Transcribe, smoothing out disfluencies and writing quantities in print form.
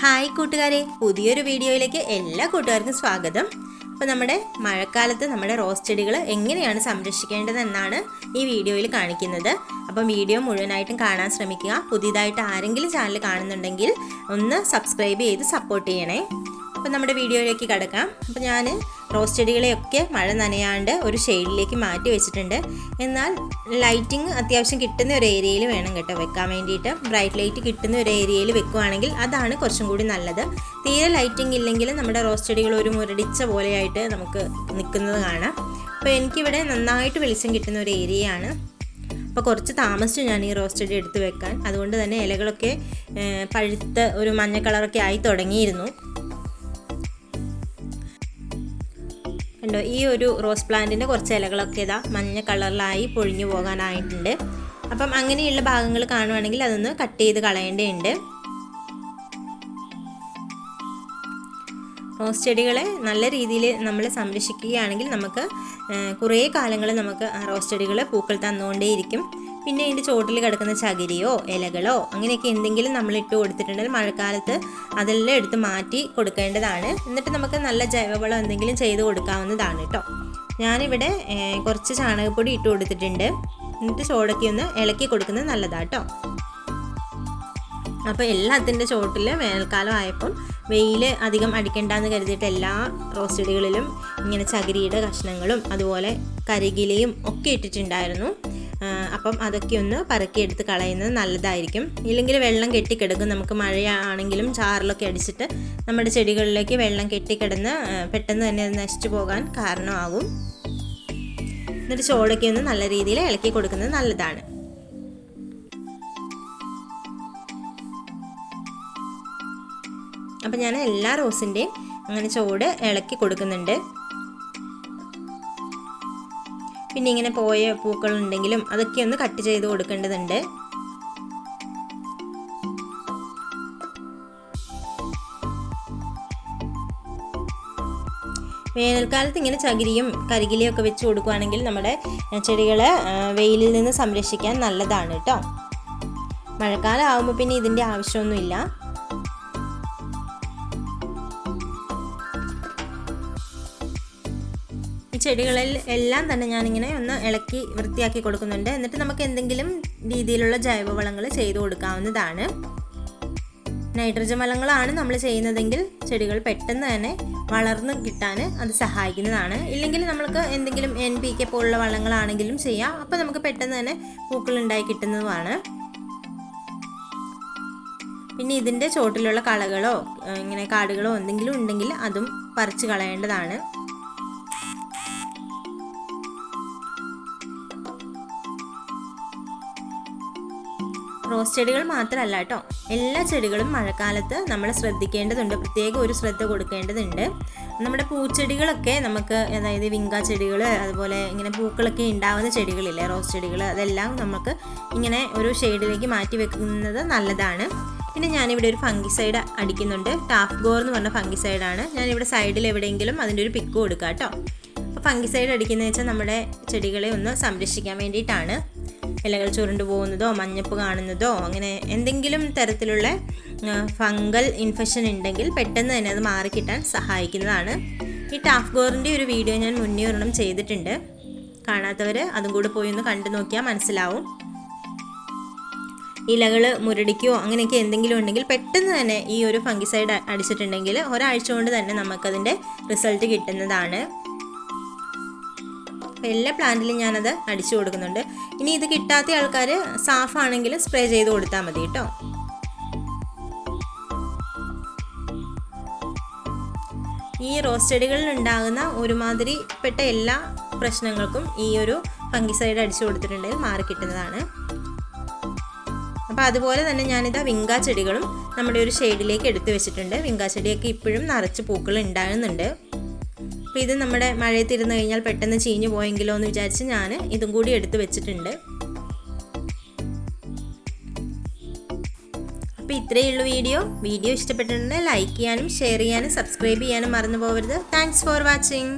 Hi കൂട്ടുകാരെ, പുതിയൊരു വീഡിയോയിലേക്ക് എല്ലാ കൂട്ടുകാർക്കും സ്വാഗതം. അപ്പോൾ നമ്മുടെ മഴക്കാലത്ത് നമ്മുടെ റോസ് ചെടികൾ എങ്ങനെയാണ് സംരക്ഷിക്കേണ്ടതെന്നാണ് ഈ വീഡിയോയിൽ കാണിക്കുന്നത്. അപ്പം വീഡിയോ മുഴുവനായിട്ടും കാണാൻ ശ്രമിക്കുക. പുതിയതായിട്ട് ആരെങ്കിലും ചാനൽ കാണുന്നുണ്ടെങ്കിൽ ഒന്ന് സബ്സ്ക്രൈബ് ചെയ്ത് സപ്പോർട്ട് ചെയ്യണേ. അപ്പം നമ്മുടെ വീഡിയോയിലേക്ക് കടക്കാം. അപ്പോൾ ഞാൻ റോസ് ചെടികളെയൊക്കെ മഴ നനയാണ്ട് ഒരു ഷെയ്ഡിലേക്ക് മാറ്റി വെച്ചിട്ടുണ്ട്. എന്നാൽ ലൈറ്റിംഗ് അത്യാവശ്യം കിട്ടുന്ന ഒരു ഏരിയയിൽ വേണം കേട്ടോ വെക്കാൻ വേണ്ടിയിട്ട്. ബ്രൈറ്റ് ലൈറ്റ് കിട്ടുന്ന ഒരു ഏരിയയിൽ വെക്കുകയാണെങ്കിൽ അതാണ് കുറച്ചും കൂടി നല്ലത്. തീരെ ലൈറ്റിംഗ് ഇല്ലെങ്കിൽ നമ്മുടെ റോസ് ചെടികൾ ഒരു മുരടിച്ച പോലെയായിട്ട് നമുക്ക് നിൽക്കുന്നത് കാണാം. അപ്പോൾ എനിക്കിവിടെ നന്നായിട്ട് വെളിച്ചം കിട്ടുന്ന ഒരു ഏരിയയാണ്. അപ്പോൾ കുറച്ച് താമസിച്ചു ഞാൻ ഈ റോസ് ചെടി എടുത്ത് വെക്കാൻ. അതുകൊണ്ട് തന്നെ ഇലകളൊക്കെ പഴുത്ത് ഒരു മഞ്ഞ കളറൊക്കെ ആയി തുടങ്ങിയിരുന്നു. കണ്ടോ, ഈ ഒരു റോസ് പ്ലാന്റിൻ്റെ കുറച്ച് ഇലകളൊക്കെ ഇതാ മഞ്ഞ കളറിലായി പൊഴിഞ്ഞു പോകാനായിട്ടുണ്ട്. അപ്പം അങ്ങനെയുള്ള ഭാഗങ്ങൾ കാണുവാണെങ്കിൽ അതൊന്ന് കട്ട് ചെയ്ത് കളയേണ്ടതുണ്ട്. റോസ് ചെടികളെ നല്ല രീതിയിൽ നമ്മൾ സംരക്ഷിക്കുകയാണെങ്കിൽ നമുക്ക് കുറേ കാലങ്ങൾ നമുക്ക് റോസ് ചെടികൾ പൂക്കൾ തന്നുകൊണ്ടേയിരിക്കും. പിന്നെ ഇതിൻ്റെ ചോട്ടിൽ കിടക്കുന്ന ചകിരിയോ ഇലകളോ അങ്ങനെയൊക്കെ എന്തെങ്കിലും നമ്മൾ ഇട്ട് കൊടുത്തിട്ടുണ്ടെങ്കിൽ മഴക്കാലത്ത് അതെല്ലാം എടുത്ത് മാറ്റി കൊടുക്കേണ്ടതാണ്. എന്നിട്ട് നമുക്ക് നല്ല ജൈവവളം എന്തെങ്കിലും ചെയ്ത് കൊടുക്കാവുന്നതാണ് കേട്ടോ. ഞാനിവിടെ കുറച്ച് ചാണകപ്പൊടി ഇട്ട് കൊടുത്തിട്ടുണ്ട്. എന്നിട്ട് ചോടൊക്കെ ഒന്ന് ഇളക്കി കൊടുക്കുന്നത് നല്ലതാണ് കേട്ടോ. അപ്പോൾ എല്ലാത്തിൻ്റെ ചോട്ടിൽ വേനൽക്കാലം ആയപ്പം വെയിൽ അധികം അടിക്കണ്ടെന്ന് കരുതിയിട്ട് എല്ലാ റോസ് ചെടികളിലും ഇങ്ങനെ ചകിരിയുടെ കഷ്ണങ്ങളും അതുപോലെ കരികിലയും ഒക്കെ ഇട്ടിട്ടുണ്ടായിരുന്നു. അപ്പം അതൊക്കെ ഒന്ന് പറക്കിയെടുത്ത് കളയുന്നത് നല്ലതായിരിക്കും. ഇല്ലെങ്കിൽ വെള്ളം കെട്ടിക്കിടക്കും. നമുക്ക് മഴയാണെങ്കിലും ചാറിലൊക്കെ അടിച്ചിട്ട് നമ്മുടെ ചെടികളിലേക്ക് വെള്ളം കെട്ടിക്കിടന്ന് പെട്ടെന്ന് തന്നെ അത് നശിച്ചു പോകാൻ കാരണമാകും. എന്നിട്ട് ചോടൊക്കെ ഒന്ന് നല്ല രീതിയിൽ ഇളക്കി കൊടുക്കുന്നത് നല്ലതാണ്. അപ്പം ഞാൻ എല്ലാ റോസിൻ്റെയും അങ്ങനെ ചോട് ഇളക്കി കൊടുക്കുന്നുണ്ട്. പിന്നെ ഇങ്ങനെ പോയ പൂക്കളുണ്ടെങ്കിലും അതൊക്കെ ഒന്ന് കട്ട് ചെയ്ത് കൊടുക്കേണ്ടതുണ്ട്. വേനൽക്കാലത്ത് ഇങ്ങനെ ചകിരിയും കരികിലയും ഒക്കെ വെച്ച് കൊടുക്കുകയാണെങ്കിൽ നമ്മുടെ ചെടികളെ വെയിലിൽ നിന്ന് സംരക്ഷിക്കാൻ നല്ലതാണ് കേട്ടോ. മഴക്കാലം ആകുമ്പോൾ പിന്നെ ഇതിൻ്റെ ആവശ്യമൊന്നുമില്ല. ഈ ചെടികളിൽ എല്ലാം തന്നെ ഞാനിങ്ങനെ ഒന്ന് ഇളക്കി വൃത്തിയാക്കി കൊടുക്കുന്നുണ്ട്. എന്നിട്ട് നമുക്ക് എന്തെങ്കിലും രീതിയിലുള്ള ജൈവവളങ്ങൾ ചെയ്തു കൊടുക്കാവുന്നതാണ്. നൈട്രജൻ വളങ്ങളാണ് നമ്മൾ ചെയ്യുന്നതെങ്കിൽ ചെടികൾ പെട്ടെന്ന് തന്നെ വളർന്ന് കിട്ടാൻ അത് സഹായിക്കുന്നതാണ്. ഇല്ലെങ്കിൽ നമുക്ക് എന്തെങ്കിലും NPK പോലുള്ള വളങ്ങളാണെങ്കിലും ചെയ്യാം. അപ്പോൾ നമുക്ക് പെട്ടെന്ന് തന്നെ പൂക്കൾ ഉണ്ടായി കിട്ടുന്നതുമാണ്. പിന്നെ ഇതിൻ്റെ ചോട്ടിലുള്ള കളകളോ ഇങ്ങനെ കാടുകളോ എന്തെങ്കിലും ഉണ്ടെങ്കിൽ അതും പറിച്ച് കളയേണ്ടതാണ്. റോസ് ചെടികൾ മാത്രമല്ല കേട്ടോ, എല്ലാ ചെടികളും മഴക്കാലത്ത് നമ്മൾ ശ്രദ്ധിക്കേണ്ടതുണ്ട്. പ്രത്യേകം ഒരു ശ്രദ്ധ കൊടുക്കേണ്ടതുണ്ട്. നമ്മുടെ പൂച്ചെടികളൊക്കെ നമുക്ക്, അതായത് വിങ്ക ചെടികൾ അതുപോലെ ഇങ്ങനെ പൂക്കളൊക്കെ ഉണ്ടാകുന്ന ചെടികളില്ലേ റോസ് ചെടികൾ, അതെല്ലാം നമുക്ക് ഇങ്ങനെ ഒരു ഷെയ്ഡിലേക്ക് മാറ്റി വെക്കുന്നത് നല്ലതാണ്. പിന്നെ ഞാനിവിടെ ഒരു ഫംഗിസൈഡ് അടിക്കുന്നുണ്ട്. ടാഫ് ഗോർ എന്ന് പറഞ്ഞ ഫംഗിസൈഡാണ്. ഞാനിവിടെ സൈഡിൽ എവിടെയെങ്കിലും അതിൻ്റെ ഒരു പിക്ക് കൊടുക്കാം കേട്ടോ. അപ്പോൾ ഫംഗിസൈഡ് അടിക്കുന്നത് വെച്ചാൽ നമ്മുടെ ചെടികളെ ഒന്ന് സംരക്ഷിക്കാൻ വേണ്ടിയിട്ടാണ്. ഇലകൾ ചുരുണ്ടു പോകുന്നതോ മഞ്ഞപ്പ് കാണുന്നതോ അങ്ങനെ എന്തെങ്കിലും തരത്തിലുള്ള ഫംഗൽ ഇൻഫെക്ഷൻ ഉണ്ടെങ്കിൽ പെട്ടെന്ന് തന്നെ അത് മാറിക്കിട്ടാൻ സഹായിക്കുന്നതാണ്. ഈ ടാഫ് ഗോറിൻ്റെ ഒരു വീഡിയോ ഞാൻ മുന്നേ ഒരെണ്ണം ചെയ്തിട്ടുണ്ട്. കാണാത്തവർ അതും കൂടെ പോയി ഒന്ന് കണ്ടു നോക്കിയാൽ മനസ്സിലാവും. ഇലകൾ മുരടിക്കുകയോ അങ്ങനെയൊക്കെ എന്തെങ്കിലും ഉണ്ടെങ്കിൽ പെട്ടെന്ന് തന്നെ ഈ ഒരു ഫംഗിസൈഡ് അടിച്ചിട്ടുണ്ടെങ്കിൽ ഒരാഴ്ച കൊണ്ട് തന്നെ നമുക്കതിൻ്റെ റിസൾട്ട് കിട്ടുന്നതാണ്. എല്ലാ പ്ലാന്റിലും ഞാനത് അടിച്ചു കൊടുക്കുന്നുണ്ട്. ഇനി ഇത് കിട്ടാത്ത ആൾക്കാർ സാഫാണെങ്കിൽ സ്പ്രേ ചെയ്ത് കൊടുത്താൽ മതി കേട്ടോ. ഈ റോസ് ചെടികളിൽ ഉണ്ടാകുന്ന ഒരുമാതിരിപ്പെട്ട എല്ലാ പ്രശ്നങ്ങൾക്കും ഈ ഒരു ഫംഗിസൈഡ് അടിച്ചു കൊടുത്തിട്ടുണ്ടെങ്കിൽ മാറി കിട്ടുന്നതാണ്. അപ്പോൾ അതുപോലെ തന്നെ ഞാനിതാ വിങ്ക ചെടികളും നമ്മുടെ ഒരു ഷെയ്ഡിലേക്ക് എടുത്തു വെച്ചിട്ടുണ്ട്. വിങ്ക ചെടിയൊക്കെ ഇപ്പോഴും നിറച്ച് പൂക്കൾ ഉണ്ടാകുന്നുണ്ട്. അപ്പോൾ ഇത് നമ്മുടെ മഴയത്തിരുന്ന് കഴിഞ്ഞാൽ പെട്ടെന്ന് ചീഞ്ഞു പോയെങ്കിലോ എന്ന് വിചാരിച്ച് ഞാൻ ഇതും കൂടി എടുത്ത് വെച്ചിട്ടുണ്ട്. അപ്പോൾ ഇത്രയേ ഉള്ളൂ വീഡിയോ ഇഷ്ടപ്പെട്ടിട്ടുണ്ടെങ്കിൽ ലൈക്ക് ചെയ്യാനും ഷെയർ ചെയ്യാനും സബ്സ്ക്രൈബ് ചെയ്യാനും മറന്നു പോകരുത്. Thanks for watching.